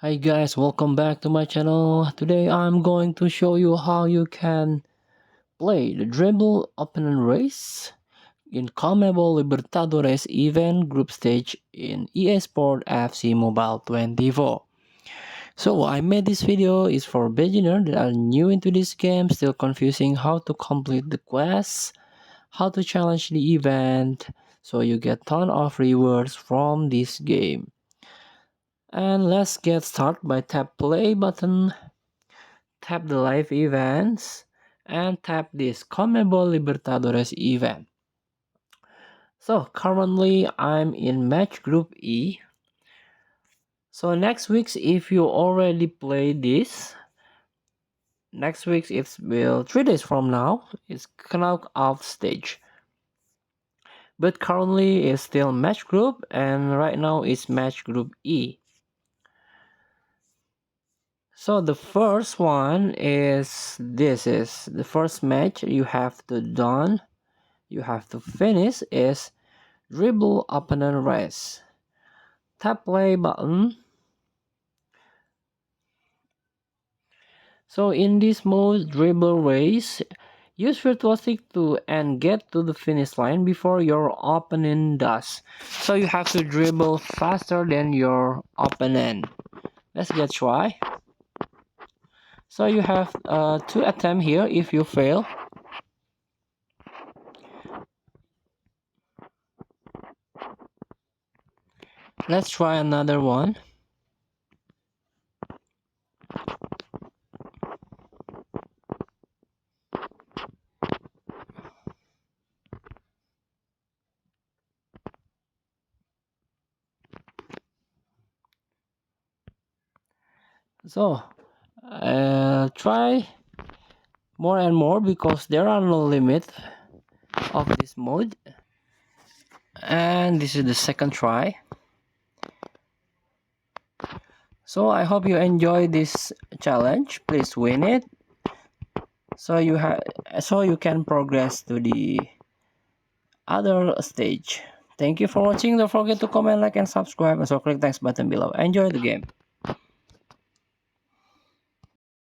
Hi guys, welcome back to my channel. Today I'm going to show you how you can play the Dribble Open Race in CONMEBOL Libertadores event group stage in EA Sport FC Mobile 24. So I made this video is for beginners that are new into this game, still confusing how to complete the quests, how to challenge the event, so you get ton of rewards from this game. And let's get started by tap play button, tap the live events, and tap this CONMEBOL Libertadores event. So currently I'm in match group E. So next week's if you already played this, next week's it will 3 days from now, it's knockout stage. But currently it's still match group and right now it's match group E. So the first one is the first match you have to done, you have to finish is Dribble Opponent Race. Tap play button. So in this mode Dribble Race, use virtuosic to and get to the finish line before your opponent does. So you have to dribble faster than your opponent. Let's get try. So you have 2 attempts here. If you fail, let's try another one. So try more and more because there are no limit of this mode. And this is the second try. So I hope you enjoy this challenge. Please win it so you can progress to the other stage. Thank you for watching. Don't forget to comment, like, and subscribe. And so click thanks button below. Enjoy the game.